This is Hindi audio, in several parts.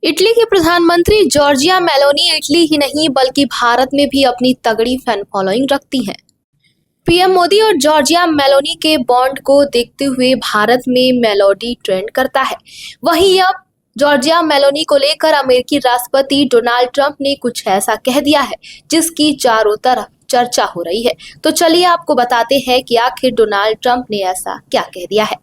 इटली के प्रधानमंत्री जॉर्जिया मेलोनी इटली ही नहीं बल्कि भारत में भी अपनी तगड़ी फैन फॉलोइंग रखती हैं। पीएम मोदी और जॉर्जिया मेलोनी के बॉन्ड को देखते हुए भारत में मेलोडी ट्रेंड करता है। वहीं अब जॉर्जिया मेलोनी को लेकर अमेरिकी राष्ट्रपति डोनाल्ड ट्रंप ने कुछ ऐसा कह दिया है जिसकी चारों तरफ चर्चा हो रही है। तो चलिए आपको बताते हैं कि आखिर डोनाल्ड ट्रंप ने ऐसा क्या कह दिया है।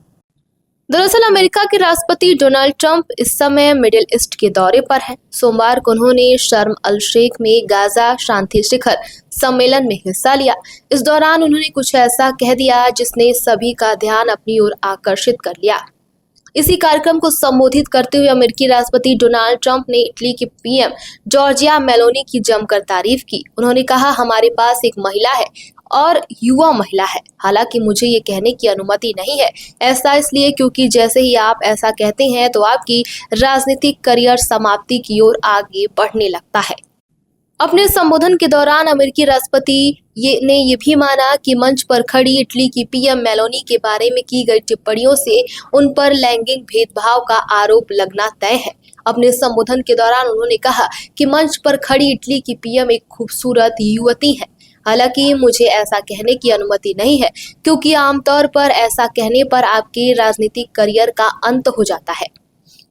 दरअसल अमेरिका के राष्ट्रपति डोनाल्ड ट्रंप इस समय मिडिल ईस्ट के दौरे पर हैं। सोमवार को उन्होंने शर्म अल शेख में गाजा शांति शिखर सम्मेलन में हिस्सा लिया। इस दौरान उन्होंने कुछ ऐसा कह दिया जिसने सभी का ध्यान अपनी ओर आकर्षित कर लिया। इसी कार्यक्रम को संबोधित करते हुए अमेरिकी राष्ट्रपति डोनाल्ड ट्रंप ने इटली की पीएम जॉर्जिया मेलोनी की जमकर तारीफ की। उन्होंने कहा, हमारे पास एक महिला है और युवा महिला है। हालांकि मुझे ये कहने की अनुमति नहीं है। ऐसा इसलिए क्योंकि जैसे ही आप ऐसा कहते हैं तो आपकी राजनीतिक करियर समाप्ति की ओर आगे बढ़ने लगता है। अपने संबोधन के दौरान अमेरिकी राष्ट्रपति ने ये भी माना कि मंच पर खड़ी इटली की पीएम मेलोनी के बारे में की गई टिप्पणियों से उन पर लैंगिक भेदभाव का आरोप लगना तय है। अपने संबोधन के दौरान उन्होंने कहा कि मंच पर खड़ी इटली की पीएम एक खूबसूरत युवती है। हालांकि मुझे ऐसा कहने की अनुमति नहीं है क्योंकि आमतौर पर ऐसा कहने पर आपके राजनीतिक करियर का अंत हो जाता है।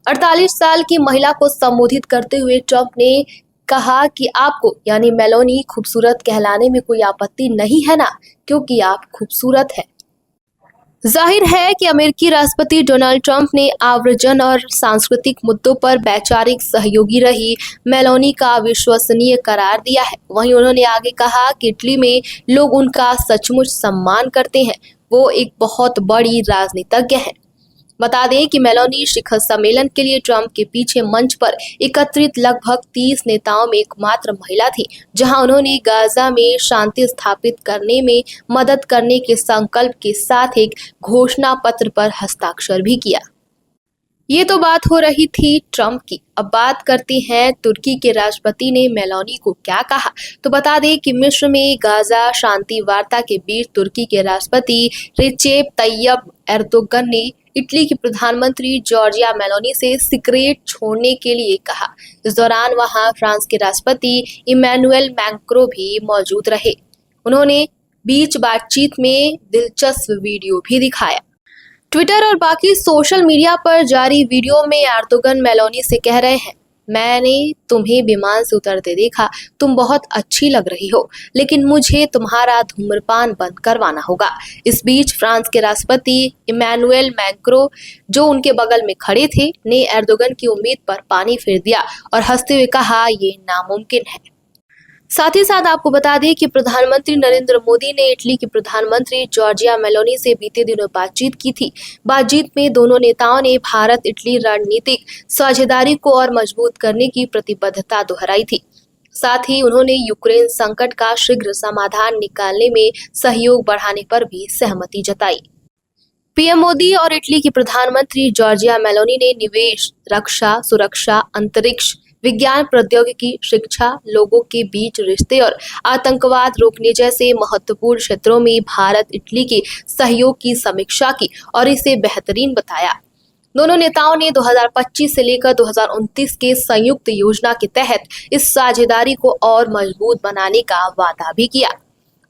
48 साल की महिला को संबोधित करते हुए ट्रंप ने कहा कि आपको यानी मेलोनी खूबसूरत कहलाने में कोई आपत्ति नहीं है ना, क्योंकि आप खूबसूरत हैं। जाहिर है कि अमेरिकी राष्ट्रपति डोनाल्ड ट्रंप ने आव्रजन और सांस्कृतिक मुद्दों पर वैचारिक सहयोगी रही मेलोनी का विश्वसनीय करार दिया है। वहीं उन्होंने आगे कहा कि इटली में लोग उनका सचमुच सम्मान करते हैं। वो एक बहुत बड़ी राजनीतिज्ञ हैं। बता दें कि मेलोनी शिखर सम्मेलन के लिए ट्रंप के पीछे मंच पर एकत्रित लगभग 30 नेताओं में एकमात्र महिला थी, जहां उन्होंने गाजा में शांति स्थापित करने में मदद करने के संकल्प के साथ एक घोषणा पत्र पर हस्ताक्षर भी किया। ये तो बात हो रही थी ट्रंप की। अब बात करते हैं तुर्की के राष्ट्रपति ने मेलोनी को क्या कहा। तो बता दें कि मिस्र में गाजा शांति वार्ता के बीच तुर्की के राष्ट्रपति रिसेप तैयब एर्दोगन ने इटली की प्रधानमंत्री जॉर्जिया मेलोनी से सिगरेट छोड़ने के लिए कहा। इस दौरान वहां फ्रांस के राष्ट्रपति इमैनुएल मैक्रों भी मौजूद रहे। उन्होंने बीच बातचीत में दिलचस्प वीडियो भी दिखाया। ट्विटर और बाकी सोशल मीडिया पर जारी वीडियो में एर्दोगन मेलोनी से कह रहे हैं, मैंने तुम्हें विमान से उतरते देखा, तुम बहुत अच्छी लग रही हो, लेकिन मुझे तुम्हारा धूम्रपान बंद करवाना होगा। इस बीच फ्रांस के राष्ट्रपति इमैनुएल मैक्रों, जो उनके बगल में खड़े थे, ने एर्दोगन की उम्मीद पर पानी फेर दिया और हंसते हुए कहा, ये नामुमकिन है। साथ ही साथ आपको बता दें कि प्रधानमंत्री नरेंद्र मोदी ने इटली की प्रधानमंत्री जॉर्जिया मेलोनी से बीते दिनों बातचीत की थी। बातचीत में दोनों नेताओं ने भारत इटली रणनीतिक साझेदारी को और मजबूत करने की प्रतिबद्धता दोहराई थी। साथ ही उन्होंने यूक्रेन संकट का शीघ्र समाधान निकालने में सहयोग बढ़ाने पर भी सहमति जताई। पीएम मोदी और इटली की प्रधानमंत्री जॉर्जिया मेलोनी ने निवेश, रक्षा, सुरक्षा, अंतरिक्ष, विज्ञान, प्रौद्योगिकी, शिक्षा, लोगों के बीच रिश्ते और आतंकवाद रोकने जैसे महत्वपूर्ण क्षेत्रों में भारत इटली के सहयोग की समीक्षा की और इसे बेहतरीन बताया। दोनों नेताओं ने 2025 से लेकर 2029 के संयुक्त योजना के तहत इस साझेदारी को और मजबूत बनाने का वादा भी किया।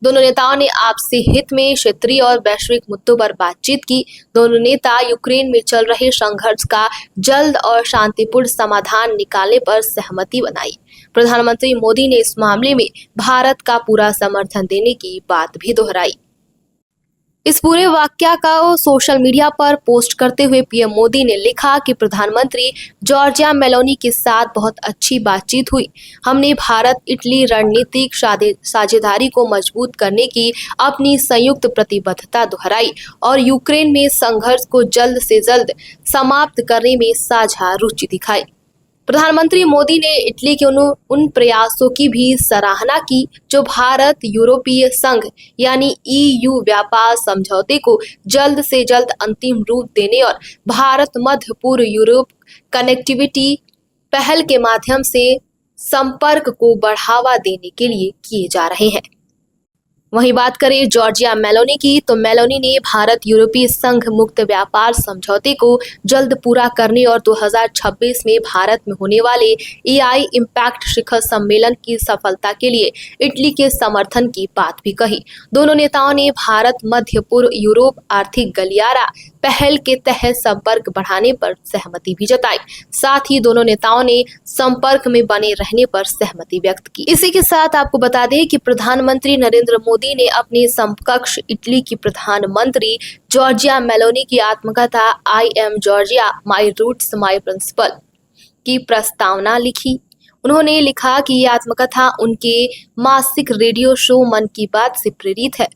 दोनों नेताओं ने आपसी हित में क्षेत्रीय और वैश्विक मुद्दों पर बातचीत की। दोनों नेता यूक्रेन में चल रहे संघर्ष का जल्द और शांतिपूर्ण समाधान निकालने पर सहमति बनाई। प्रधानमंत्री मोदी ने इस मामले में भारत का पूरा समर्थन देने की बात भी दोहराई। इस पूरे वाकया का सोशल मीडिया पर पोस्ट करते हुए पीएम मोदी ने लिखा कि प्रधानमंत्री जॉर्जिया मेलोनी के साथ बहुत अच्छी बातचीत हुई। हमने भारत इटली रणनीतिक साझेदारी को मजबूत करने की अपनी संयुक्त प्रतिबद्धता दोहराई और यूक्रेन में संघर्ष को जल्द से जल्द समाप्त करने में साझा रुचि दिखाई। प्रधानमंत्री मोदी ने इटली के उन प्रयासों की भी सराहना की जो भारत यूरोपीय संघ यानी ईयू व्यापार समझौते को जल्द से जल्द अंतिम रूप देने और भारत मध्य पूर्व यूरोप कनेक्टिविटी पहल के माध्यम से संपर्क को बढ़ावा देने के लिए किए जा रहे हैं। वहीं बात करें जॉर्जिया मेलोनी की, तो मेलोनी ने भारत यूरोपीय संघ मुक्त व्यापार समझौते को जल्द पूरा करने और 2026 में भारत में होने वाले एआई इम्पैक्ट शिखर सम्मेलन की सफलता के लिए इटली के समर्थन की बात भी कही। दोनों नेताओं ने भारत मध्य पूर्व यूरोप आर्थिक गलियारा पहल के तहत संपर्क बढ़ाने पर सहमति भी जताई। साथ ही दोनों नेताओं ने संपर्क में बने रहने पर सहमति व्यक्त की। इसी के साथ आपको बता दें कि प्रधानमंत्री नरेंद्र मोदी ने अपने समकक्ष इटली की प्रधानमंत्री जॉर्जिया मेलोनी की आत्मकथा I am Giorgia my roots my principle की प्रस्तावना लिखी। उन्होंने लिखा कि यह आत्मकथा उनके मासिक रेडियो शो मन की बात से प्रेरित है,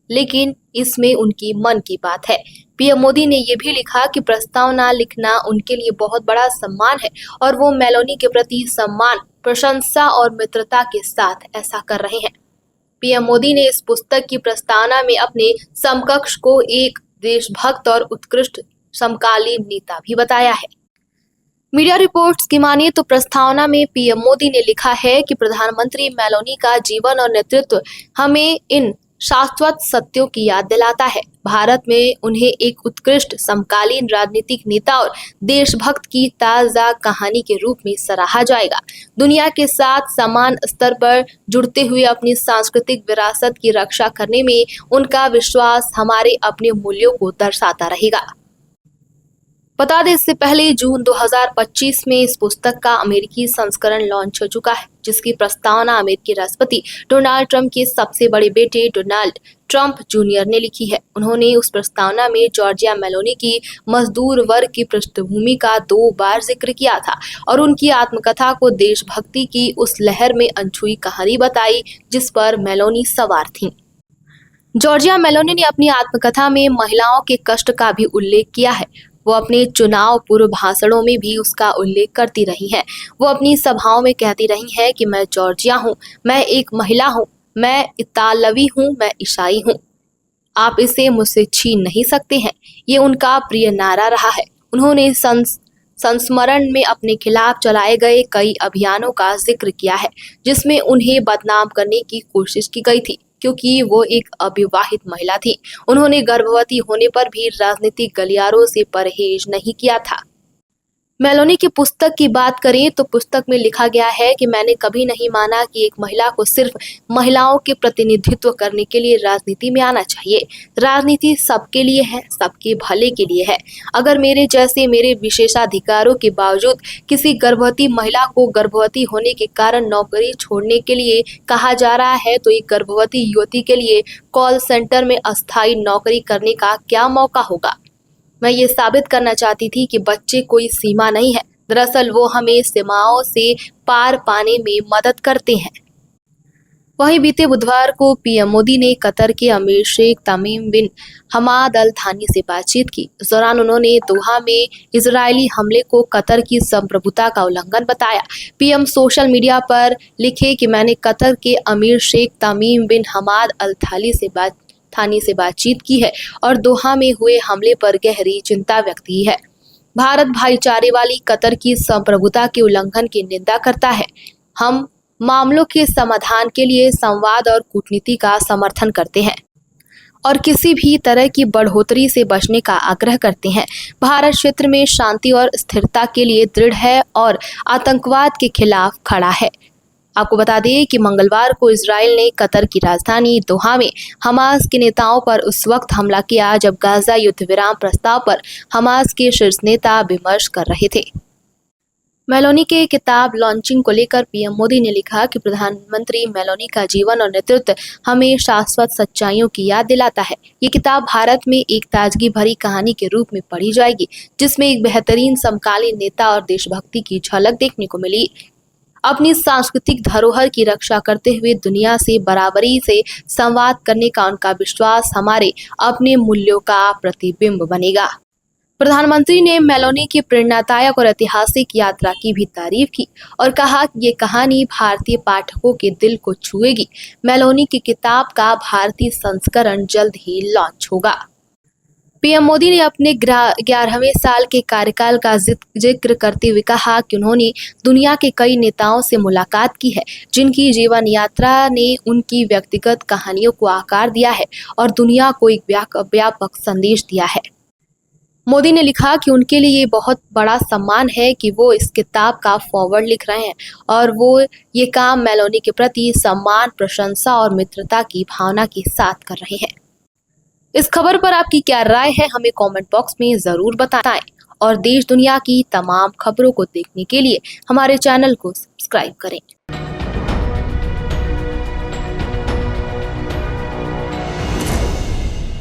लेकिन इसमें उनकी मन की बात है। पीएम मोदी ने यह भी लिखा कि प्रस्तावना लिखना उनके लिए बहुत बड़ा सम्मान है और वो मेलोनी के प्रति सम्मान, प्रशंसा और मित्रता के साथ ऐसा कर रहे हैं। पीएम मोदी ने इस पुस्तक की प्रस्तावना में अपने समकक्ष को एक देशभक्त और उत्कृष्ट समकालीन नेता भी बताया है। मीडिया रिपोर्ट्स की माने तो प्रस्तावना में पीएम मोदी ने लिखा है कि प्रधानमंत्री मेलोनी का जीवन और नेतृत्व हमें इन शाश्वत सत्यों की याद दिलाता है। भारत में उन्हें एक उत्कृष्ट समकालीन राजनीतिक नेता और देशभक्त की ताजा कहानी के रूप में सराहा जाएगा। दुनिया के साथ समान स्तर पर जुड़ते हुए अपनी सांस्कृतिक विरासत की रक्षा करने में उनका विश्वास हमारे अपने मूल्यों को दर्शाता रहेगा। बता दें, इससे पहले जून 2025 में इस पुस्तक का अमेरिकी संस्करण लॉन्च हो चुका है, जिसकी प्रस्तावना अमेरिकी राष्ट्रपति डोनाल्ड ट्रंप के सबसे बड़े बेटे डोनाल्ड ट्रंप जूनियर ने लिखी है। उन्होंने उस प्रस्तावना में जॉर्जिया मेलोनी की मजदूर वर्ग की पृष्ठभूमि का 2 बार जिक्र किया था और उनकी आत्मकथा को देशभक्ति की उस लहर में अनछुई कहानी बताई जिस पर मेलोनी सवार थीं। जॉर्जिया मेलोनी ने अपनी आत्मकथा में महिलाओं के कष्ट का भी उल्लेख किया है। वो अपने चुनाव पूर्व भाषणों में भी उसका उल्लेख करती रही हैं। वो अपनी सभाओं में कहती रही हैं कि मैं जॉर्जिया हूँ, मैं एक महिला हूँ, मैं इतालवी हूँ, मैं ईसाई हूँ। आप इसे मुझसे छीन नहीं सकते हैं। ये उनका प्रिय नारा रहा है। उन्होंने संस्मरण में अपने खिलाफ चलाए गए कई अभियानों का जिक्र किया है, जिसमें उन्हें बदनाम करने की कोशिश की गई थी क्योंकि वो एक अविवाहित महिला थी। उन्होंने गर्भवती होने पर भी राजनीतिक गलियारों से परहेज नहीं किया था। मेलोनी की पुस्तक की बात करें तो पुस्तक में लिखा गया है कि मैंने कभी नहीं माना कि एक महिला को सिर्फ महिलाओं के प्रतिनिधित्व करने के लिए राजनीति में आना चाहिए। राजनीति सबके लिए है, सबके भले के लिए है। अगर मेरे जैसे मेरे विशेषाधिकारों के बावजूद किसी गर्भवती महिला को गर्भवती होने के कारण नौकरी छोड़ने के लिए कहा जा रहा है, तो एक गर्भवती युवती के लिए कॉल सेंटर में अस्थायी नौकरी करने का क्या मौका होगा। मैं ये साबित करना चाहती थी कि बच्चे कोई सीमा नहीं है। दरअसल वो हमें सीमाओं से पार पाने में मदद करते हैं। वहीं बीते बुधवार को पीएम मोदी ने कतर के अमीर शेख तमीम बिन हमाद अल थानी से बातचीत की। इस दौरान उन्होंने दोहा में इजरायली हमले को कतर की संप्रभुता का उल्लंघन बताया। पीएम सोशल मीडिया पर लिखे कि मैंने कतर के अमीर शेख तमीम बिन हमाद अल थानी से बातचीत की है और दोहा में हुए हमले पर गहरी चिंता व्यक्त की है। भारत भाईचारे वाली कतर की संप्रभुता के उल्लंघन की निंदा करता है। हम मामलों के समाधान के लिए संवाद और कूटनीति का समर्थन करते हैं और किसी भी तरह की बढ़ोतरी से बचने का आग्रह करते हैं। भारत क्षेत्र में शांति और स्थिरता के लिए दृढ़ है और आतंकवाद के खिलाफ खड़ा है। आपको बता दें कि मंगलवार को इजराइल ने कतर की राजधानी दोहा में हमास के नेताओं पर उस वक्त हमला किया जब गाजा युद्ध विराम प्रस्ताव पर हमास के शीर्ष नेता विमर्श कर रहे थे। मेलोनी के किताब लॉन्चिंग को लेकर पीएम मोदी ने लिखा कि प्रधानमंत्री मेलोनी का जीवन और नेतृत्व हमें शाश्वत सच्चाइयों की याद दिलाता है। ये किताब भारत में एक ताजगी भरी कहानी के रूप में पढ़ी जाएगी, जिसमें एक बेहतरीन समकालीन नेता और देशभक्ति की झलक देखने को मिली। अपनी सांस्कृतिक धरोहर की रक्षा करते हुए दुनिया से बराबरी से संवाद करने का उनका विश्वास हमारे अपने मूल्यों का प्रतिबिंब बनेगा। प्रधानमंत्री ने मेलोनी की प्रेरणादायक और ऐतिहासिक यात्रा की भी तारीफ की और कहा कि ये कहानी भारतीय पाठकों के दिल को छुएगी। मेलोनी की किताब का भारतीय संस्करण जल्द ही लॉन्च होगा। पीएम मोदी ने अपने 11वें साल के कार्यकाल का जिक्र करते हुए कहा कि उन्होंने दुनिया के कई नेताओं से मुलाकात की है, जिनकी जीवन यात्रा ने उनकी व्यक्तिगत कहानियों को आकार दिया है और दुनिया को एक व्यापक संदेश दिया है। मोदी ने लिखा कि उनके लिए ये बहुत बड़ा सम्मान है कि वो इस किताब का फॉरवर्ड लिख रहे हैं और वो ये काम मेलोनी के प्रति सम्मान, प्रशंसा और मित्रता की भावना के साथ कर रहे हैं। इस खबर पर आपकी क्या राय है, हमें कमेंट बॉक्स में जरूर बताएं और देश दुनिया की तमाम खबरों को देखने के लिए हमारे चैनल को सब्सक्राइब करें।